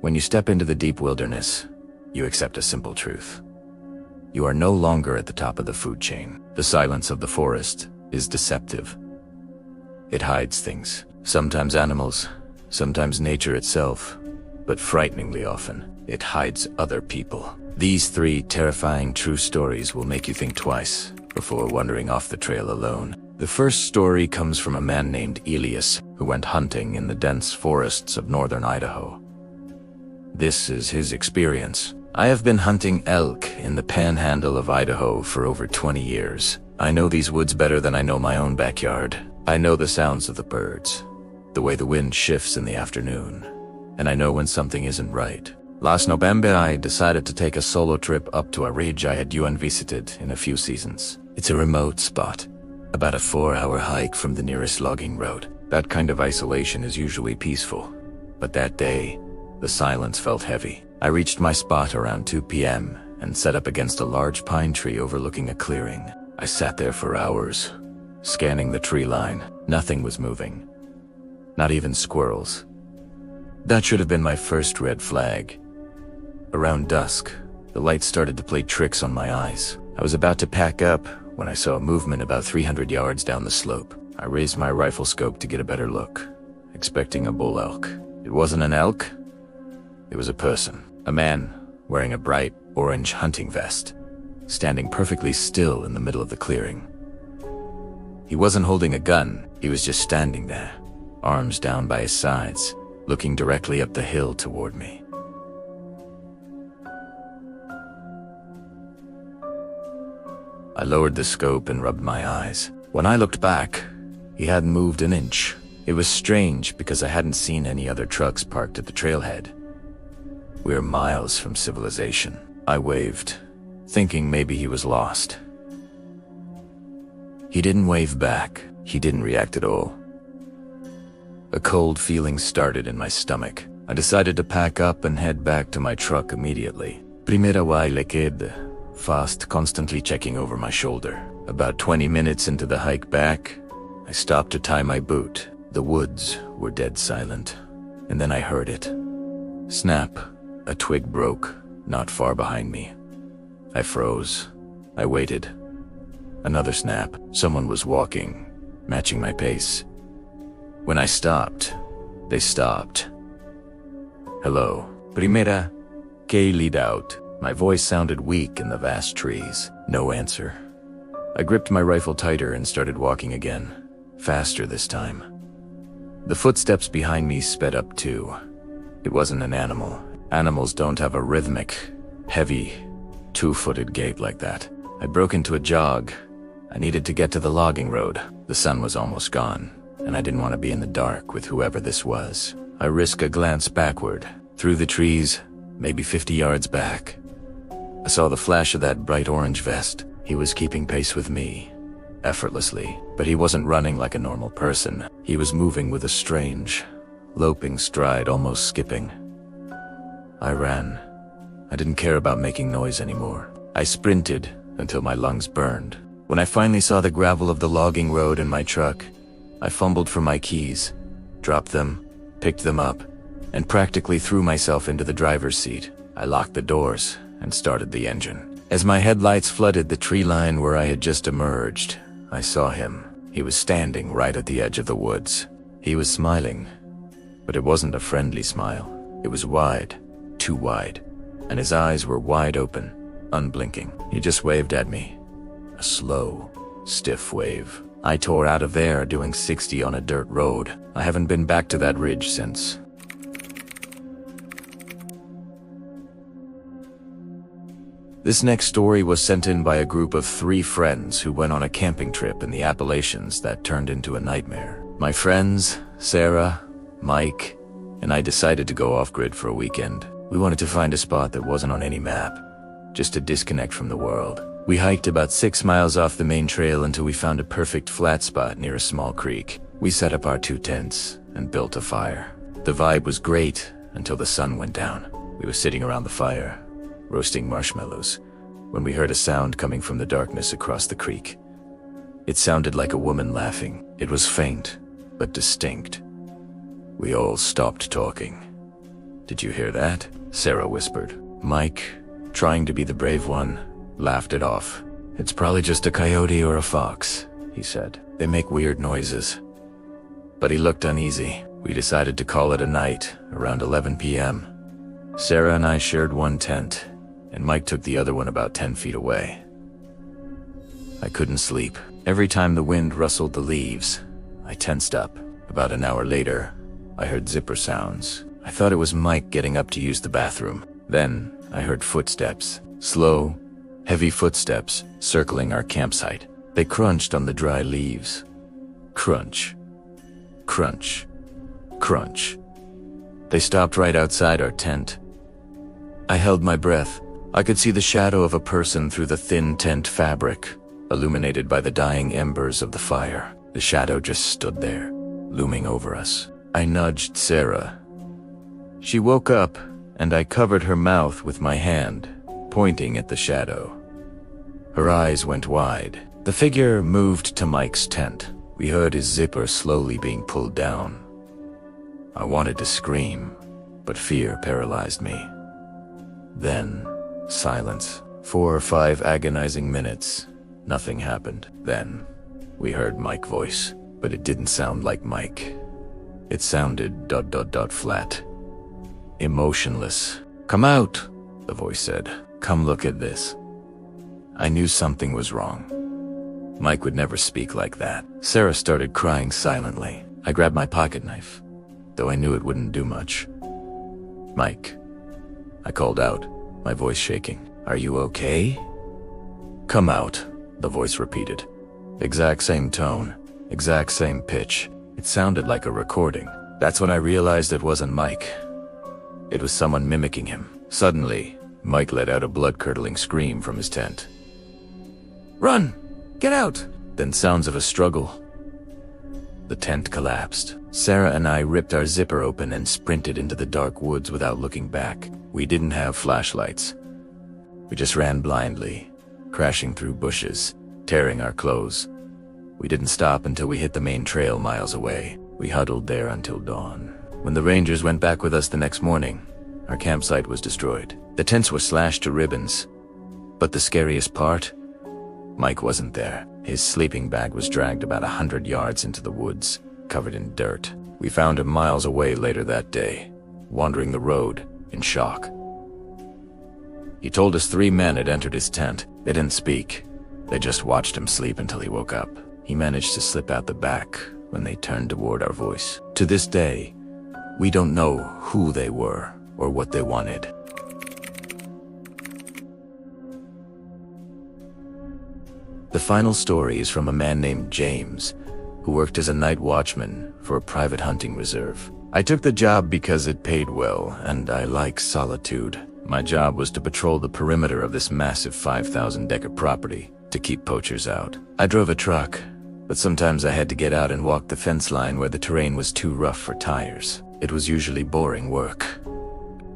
When you step into the deep wilderness, you accept a simple truth. You are no longer at the top of the food chain. The silence of the forest is deceptive. It hides things, sometimes animals, sometimes nature itself, but frighteningly often, it hides other people. These 3 terrifying true stories will make you think twice before wandering off the trail alone. The first story comes from a man named Elias who went hunting in the dense forests of northern Idaho. This is his experience. I have been hunting elk in the panhandle of Idaho for over 20 years. I know these woods better than I know my own backyard. I know the sounds of the birds, the way the wind shifts in the afternoon, and I know when something isn't right. Last November, I decided to take a solo trip up to a ridge I had visited in a few seasons. It's a remote spot, about a 4-hour hike from the nearest logging road. That kind of isolation is usually peaceful, but that day, the silence felt heavy. I reached my spot around 2 p.m. and set up against a large pine tree overlooking a clearing. I sat there for hours, scanning the tree line. Nothing was moving, not even squirrels. That should have been my first red flag. Around dusk, the light started to play tricks on my eyes. I was about to pack up when I saw a movement about 300 yards down the slope. I raised my rifle scope to get a better look, expecting a bull elk. It wasn't an elk. It was a person, a man wearing a bright orange hunting vest, standing perfectly still in the middle of the clearing. He wasn't holding a gun, he was just standing there, arms down by his sides, looking directly up the hill toward me. I lowered the scope and rubbed my eyes. When I looked back, he hadn't moved an inch. It was strange because I hadn't seen any other trucks parked at the trailhead. We were miles from civilization. I waved, thinking maybe he was lost. He didn't wave back. He didn't react at all. A cold feeling started in my stomach. I decided to pack up and head back to my truck immediately. Primera way le qued, fast, constantly checking over my shoulder. About 20 minutes into the hike back, I stopped to tie my boot. The woods were dead silent, and then I heard it. Snap. A twig broke, not far behind me. I froze. I waited. Another snap. Someone was walking, matching my pace. When I stopped, they stopped. Hello. Primera, que lead out. My voice sounded weak in the vast trees. No answer. I gripped my rifle tighter and started walking again, faster this time. The footsteps behind me sped up too. It wasn't an animal. Animals don't have a rhythmic, heavy, 2-footed gait like that. I broke into a jog. I needed to get to the logging road. The sun was almost gone, and I didn't want to be in the dark with whoever this was. I risked a glance backward, through the trees, maybe 50 yards back. I saw the flash of that bright orange vest. He was keeping pace with me, effortlessly, but he wasn't running like a normal person. He was moving with a strange, loping stride, almost skipping. I ran. I didn't care about making noise anymore. I sprinted until my lungs burned. When I finally saw the gravel of the logging road in my truck, I fumbled for my keys, dropped them, picked them up, and practically threw myself into the driver's seat. I locked the doors and started the engine. As my headlights flooded the tree line where I had just emerged, I saw him. He was standing right at the edge of the woods. He was smiling, but it wasn't a friendly smile. It was wide, too wide, and his eyes were wide open, unblinking. He just waved at me. A slow, stiff wave. I tore out of there doing 60 on a dirt road. I haven't been back to that ridge since. This next story was sent in by a group of 3 friends who went on a camping trip in the Appalachians that turned into a nightmare. My friends, Sarah, Mike, and I decided to go off-grid for a weekend. We wanted to find a spot that wasn't on any map, just to disconnect from the world. We hiked about 6 miles off the main trail until we found a perfect flat spot near a small creek. We set up our 2 tents and built a fire. The vibe was great until the sun went down. We were sitting around the fire, roasting marshmallows, when we heard a sound coming from the darkness across the creek. It sounded like a woman laughing. It was faint, but distinct. We all stopped talking. Did you hear that? Sarah whispered. Mike, trying to be the brave one, laughed it off. It's probably just a coyote or a fox, he said. They make weird noises. But he looked uneasy. We decided to call it a night, around 11 p.m. Sarah and I shared one tent, and Mike took the other one about 10 feet away. I couldn't sleep. Every time the wind rustled the leaves, I tensed up. About an hour later, I heard zipper sounds. I thought it was Mike getting up to use the bathroom. Then, I heard footsteps. Slow, heavy footsteps circling our campsite. They crunched on the dry leaves. Crunch. Crunch. Crunch. They stopped right outside our tent. I held my breath. I could see the shadow of a person through the thin tent fabric, illuminated by the dying embers of the fire. The shadow just stood there, looming over us. I nudged Sarah. She woke up, and I covered her mouth with my hand, pointing at the shadow. Her eyes went wide. The figure moved to Mike's tent. We heard his zipper slowly being pulled down. I wanted to scream, but fear paralyzed me. Then, silence. 4 or 5 agonizing minutes. Nothing happened. Then, we heard Mike's voice, but it didn't sound like Mike. It sounded ... flat. Emotionless. Come out, the voice said. Come look at this. I knew something was wrong. Mike would never speak like that. Sarah started crying silently. I grabbed my pocket knife, though I knew it wouldn't do much. Mike. I called out, my voice shaking. Are you okay? Come out, the voice repeated. Exact same tone, exact same pitch. It sounded like a recording. That's when I realized it wasn't Mike. It was someone mimicking him. Suddenly, Mike let out a blood-curdling scream from his tent. Run! Get out! Then sounds of a struggle. The tent collapsed. Sarah and I ripped our zipper open and sprinted into the dark woods without looking back. We didn't have flashlights. We just ran blindly, crashing through bushes, tearing our clothes. We didn't stop until we hit the main trail miles away. We huddled there until dawn. When the rangers went back with us the next morning, our campsite was destroyed. The tents were slashed to ribbons. But the scariest part? Mike wasn't there. His sleeping bag was dragged about 100 yards into the woods, covered in dirt. We found him miles away later that day, wandering the road, in shock. He told us 3 men had entered his tent. They didn't speak. They just watched him sleep until he woke up. He managed to slip out the back when they turned toward our voice. To this day, we don't know who they were or what they wanted. The final story is from a man named James, who worked as a night watchman for a private hunting reserve. I took the job because it paid well, and I like solitude. My job was to patrol the perimeter of this massive 5,000-acre property to keep poachers out. I drove a truck, but sometimes I had to get out and walk the fence line where the terrain was too rough for tires. It was usually boring work.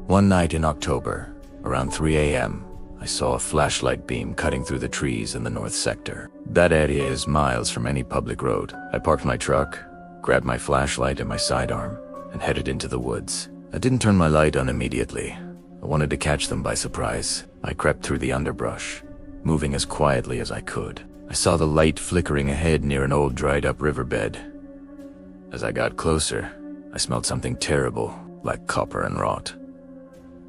One night in October, around 3 a.m., I saw a flashlight beam cutting through the trees in the north sector. That area is miles from any public road. I parked my truck, grabbed my flashlight and my sidearm, and headed into the woods. I didn't turn my light on immediately. I wanted to catch them by surprise. I crept through the underbrush, moving as quietly as I could. I saw the light flickering ahead near an old dried-up riverbed. As I got closer, I smelled something terrible, like copper and rot.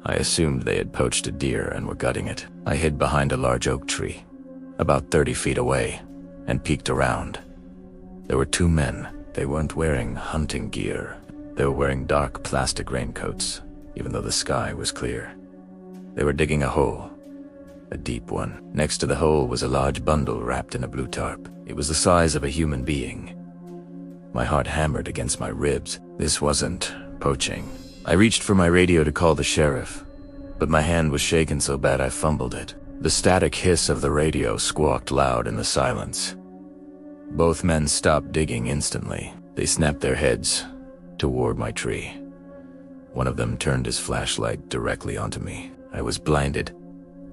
I assumed they had poached a deer and were gutting it. I hid behind a large oak tree, about 30 feet away, and peeked around. There were 2 men. They weren't wearing hunting gear. They were wearing dark plastic raincoats, even though the sky was clear. They were digging a hole, a deep one. Next to the hole was a large bundle wrapped in a blue tarp. It was the size of a human being. My heart hammered against my ribs. This wasn't poaching. I reached for my radio to call the sheriff, but my hand was shaken so bad I fumbled it. The static hiss of the radio squawked loud in the silence. Both men stopped digging instantly. They snapped their heads toward my tree. One of them turned his flashlight directly onto me. I was blinded.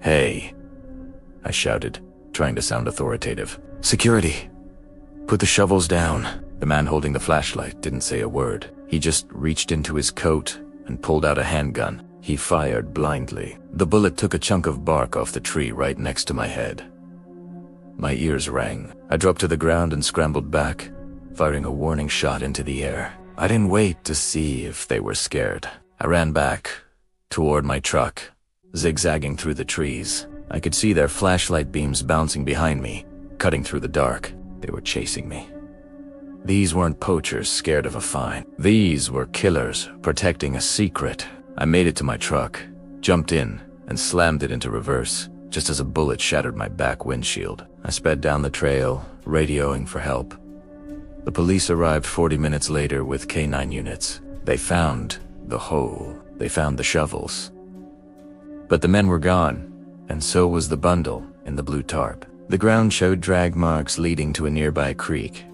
"Hey," I shouted, trying to sound authoritative. "Security! Put the shovels down." The man holding the flashlight didn't say a word. He just reached into his coat and pulled out a handgun. He fired blindly. The bullet took a chunk of bark off the tree right next to my head. My ears rang. I dropped to the ground and scrambled back, firing a warning shot into the air. I didn't wait to see if they were scared. I ran back, toward my truck, zigzagging through the trees. I could see their flashlight beams bouncing behind me, cutting through the dark. They were chasing me. These weren't poachers scared of a fine. These were killers protecting a secret. I made it to my truck, jumped in, and slammed it into reverse, just as a bullet shattered my back windshield. I sped down the trail, radioing for help. The police arrived 40 minutes later with K9 units. They found the hole. They found the shovels. But the men were gone, and so was the bundle in the blue tarp. The ground showed drag marks leading to a nearby creek,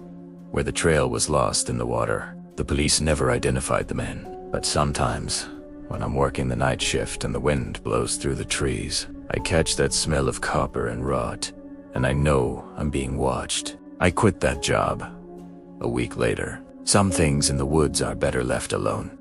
where the trail was lost in the water. The police never identified the men, but sometimes, when I'm working the night shift and the wind blows through the trees, I catch that smell of copper and rot, and I know I'm being watched. I quit that job. A week later. Some things in the woods are better left alone.